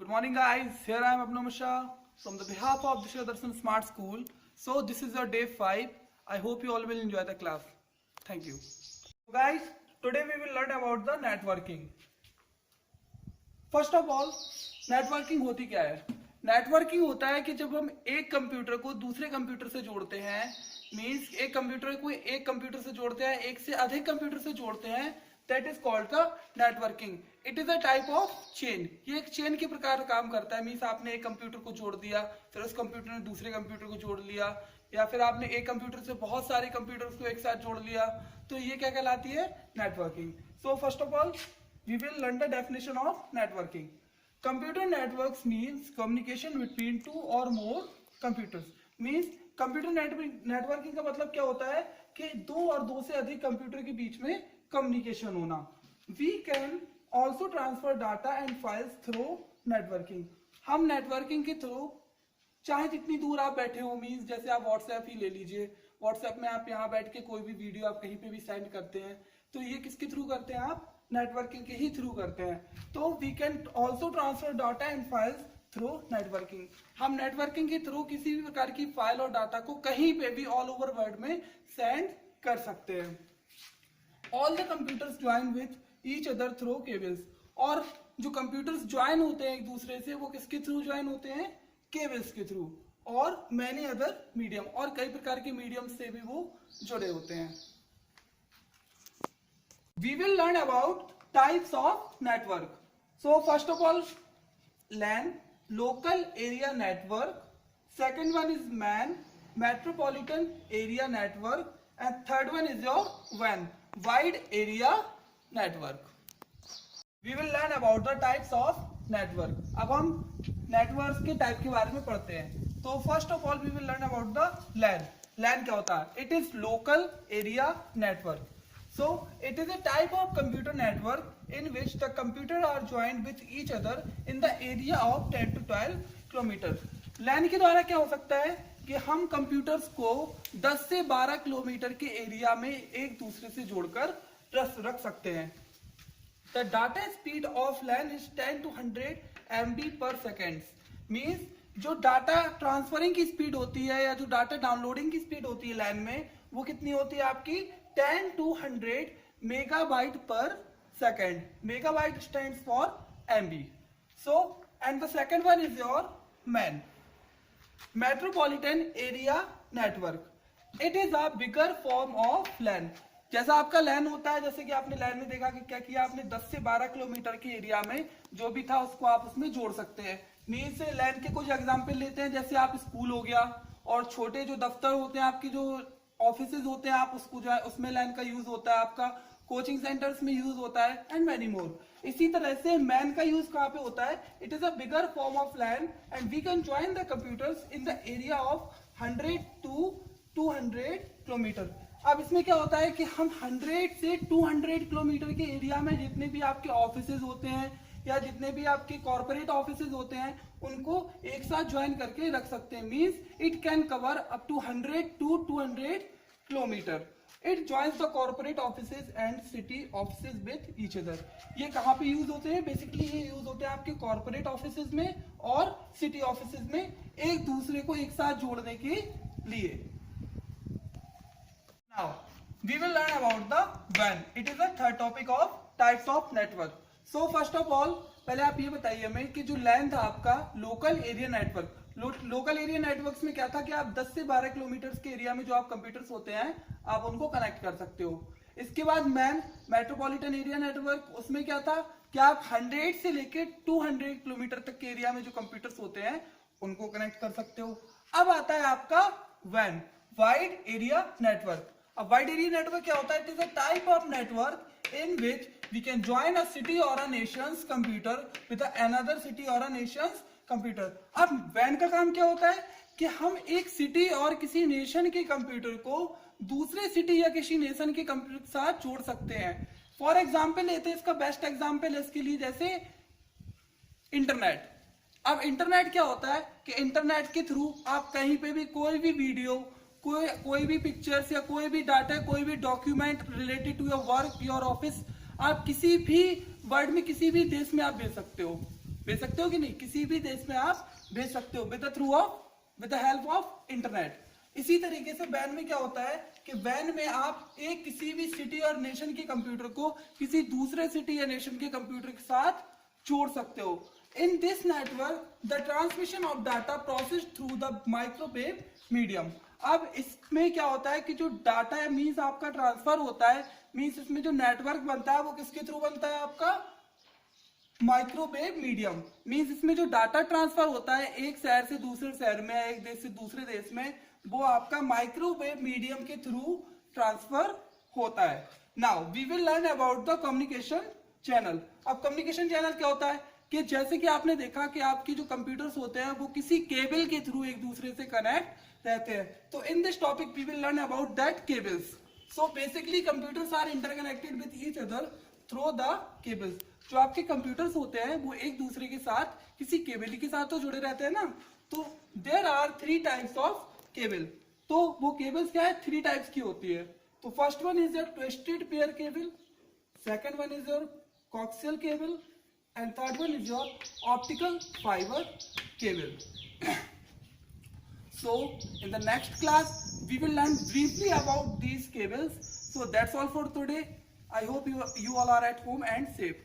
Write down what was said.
Good morning, guys. Here I am Abhinav Mishra from the behalf of Disha Darshan Smart School. So this is your day 5. I hope you all will enjoy the class. Thank you. So guys, today we will learn about the networking. First of all, networking होती क्या है? Networking होता है कि जब हम एक computer को दूसरे कंप्यूटर से जोड़ते हैं, मीन्स एक कंप्यूटर को एक कंप्यूटर से जोड़ते हैं, एक से अधिक कंप्यूटर से जोड़ते हैं, that is called the networking. It is a type of chain. ये एक चेन के प्रकार काम करता है. मीन्स आपने एक कंप्यूटर को जोड़ दिया, फिर उस कंप्यूटर ने दूसरे कंप्यूटर को जोड़ लिया, या फिर आपने एक कंप्यूटर से बहुत सारे कंप्यूटर्स को एक साथ जोड़ लिया, तो ये क्या कहलाती है? Networking. So first of all we will learn the definition of networking. Computer networks means communication between two or more computers. Means computer networking का मतलब क्या होता है कि दो और दो से अधिक कंप्यूटर के बीच में कम्युनिकेशन होना. We can also transfer data and files through networking. हम नेटवर्किंग के थ्रू चाहे जितनी दूर आप बैठे हो, मीन्स जैसे आप व्हाट्सएप ही ले लीजिए, व्हाट्सएप में आप यहाँ बैठ के कोई भी वीडियो आप कहीं पे भी सेंड करते हैं, तो ये किसके थ्रू करते हैं? आप नेटवर्किंग के ही थ्रू करते हैं. तो we can also transfer data and files through networking. हम नेटवर्किंग के थ्रू किसी भी प्रकार की फाइल और डाटा को कहीं पे भी ऑल ओवर वर्ल्ड में सेंड कर सकते हैं. All the computers join with each other through cables. और जो कंप्यूटर्स ज्वाइन होते हैं एक दूसरे से, वो किसके थ्रू ज्वाइन होते हैं? केबल्स के थ्रू. और मैनी अदर मीडियम, और कई प्रकार के मीडियम से भी वो जुड़े होते हैं. We will learn about types of network. So first of all, LAN, local area network. Second one is MAN, metropolitan area network. And third one is your WAN, wide area network. We will learn about the types of network. अब हम networks के type के बारे में पढ़ते हैं. तो first of all we will learn about the LAN. LAN क्या होता है? It is local area network. So it is a type of computer network in which the computers are joined with each other in the area of 10 to 12 kilometers. LAN के द्वारा क्या हो सकता है कि हम कंप्यूटर्स को 10 से 12 किलोमीटर के एरिया में एक दूसरे से जोड़कर रख सकते हैं. The data speed of LAN is 10 to 100 MB per second. Means जो डाटा ट्रांसफरिंग की स्पीड होती है या जो डाटा डाउनलोडिंग की स्पीड होती है LAN में, वो कितनी होती है आपकी? 10 to 100 megabyte per second. Megabyte stands for MB. So, and the second one is your MAN, Metropolitan Area Network. It is a bigger form of LAN. जैसा आपका LAN होता है, जैसे कि आपने LAN में देखा कि क्या किया आपने, 10 से 12 किलोमीटर के एरिया में जो भी था उसको आप उसमें जोड़ सकते हैं. मीन से LAN के कुछ एग्जाम्पल लेते हैं, जैसे आप स्कूल हो गया, और छोटे जो दफ्तर होते हैं आपकी, जो ऑफिसेज होते हैं, आप उसको जो है उसमें LAN का यूज होता है, आपका कोचिंग सेंटर्स में यूज होता है, एंड मैनी मोर. इसी तरह से मैन का यूज कहाँ पे होता है? It is a bigger form of LAN and we can join the computers in the area of 100 to 200 kilometre. अब इसमें क्या होता है कि हम 100 से 200 किलोमीटर के एरिया में जितने भी आपके ऑफिसेज होते हैं या जितने भी आपके कॉर्पोरेट ऑफिसेज होते हैं, उनको एक साथ ज्वाइन करके रख सकते हैं. Means it can cover up to 100 to 200 kilometre. It joins the corporate offices and city offices with each other. ये कहाँ पे यूज होते हैं? बेसिकली ये यूज होते हैं आपके कॉर्पोरेट ऑफिसेज में और सिटी ऑफिसेज में, एक दूसरे को एक साथ जोड़ने के लिए. Now we will learn about the WAN. It is the third topic of types of network. So first of all पहले आप ये बताइए हमें कि जो LAN था आपका local area network. Local area networks में क्या था कि आप 10 से 12 किलोमीटर के एरिया में जो आप कंप्यूटर्स होते हैं आप उनको कनेक्ट कर सकते हो. इसके बाद मैन, मेट्रोपॉलिटन एरिया नेटवर्क, उसमें क्या था कि आप 100 से लेके 200 किलोमीटर तक के एरिया में जो कंप्यूटर्स होते हैं उनको कनेक्ट कर सकते हो. अब आता है आपका WAN, वाइड एरिया नेटवर्क. अब वाइड एरिया नेटवर्क क्या होता है? It is a type of network in which we can join a city or a nation's computer with another city or a nation's computer. अब WAN का काम क्या होता है कि हम एक सिटी और किसी नेशन के कंप्यूटर को दूसरे सिटी या किसी नेशन के कंप्यूटर के साथ जोड़ सकते हैं. फॉर एग्जाम्पल लेते हैं, इसका बेस्ट एग्जाम्पल है इसके लिए जैसे इंटरनेट. अब इंटरनेट क्या होता है कि इंटरनेट के थ्रू आप कहीं पे भी कोई भी वीडियो, कोई भी पिक्चर्स या कोई भी डाटा, कोई भी document related to your work, your office, आप किसी भी वर्ल्ड में किसी भी देश में आप भेज सकते हो. भेज सकते हो कि नहीं, किसी भी देश में आप भेज सकते हो with the help of internet. इसी तरीके से वैन में क्या होता है कि वैन में आप एक किसी भी सिटी और नेशन के कंप्यूटर को किसी दूसरे सिटी या नेशन के कंप्यूटर के साथ जोड़ सकते हो। In this network the transmission of data process through the microwave medium. अब इसमें क्या होता है कि जो डाटा है मीन्स आपका ट्रांसफर होता है, मीन्स इसमें जो नेटवर्क बनता है वो किसके थ्रू बनता है, आपका माइक्रोवेव मीडियम। मीन्स इसमें जो डाटा ट्रांसफर होता है एक शहर से दूसरे शहर में, एक देश से दूसरे देश में, वो आपका माइक्रोवेव मीडियम के थ्रू ट्रांसफर होता है। Now we will learn about the communication channel. अब कम्युनिकेशन चैनल क्या होता है कि जैसे कि आपने देखा कि आपकी जो कंप्यूटर्स होते हैं वो किसी केबल के थ्रू एक दूसरे से कनेक्ट रहते हैं। तो in this topic we will learn about that cables. So basically computers are interconnected with each other through the cables. जो आपके कंप्यूटर्स होते हैं वो एक दूसरे के साथ किसी केबल के साथ तो जुड़े रहते हैं ना। तो there are 3 types of cable. तो वो केबल्स क्या है, 3 टाइप्स की होती है। तो first one is your twisted pair cable, second one is your coaxial cable, and third one is your optical fiber cable. So in the next class we will learn briefly about these cables. So that's all for today. I hope you all are at home and safe.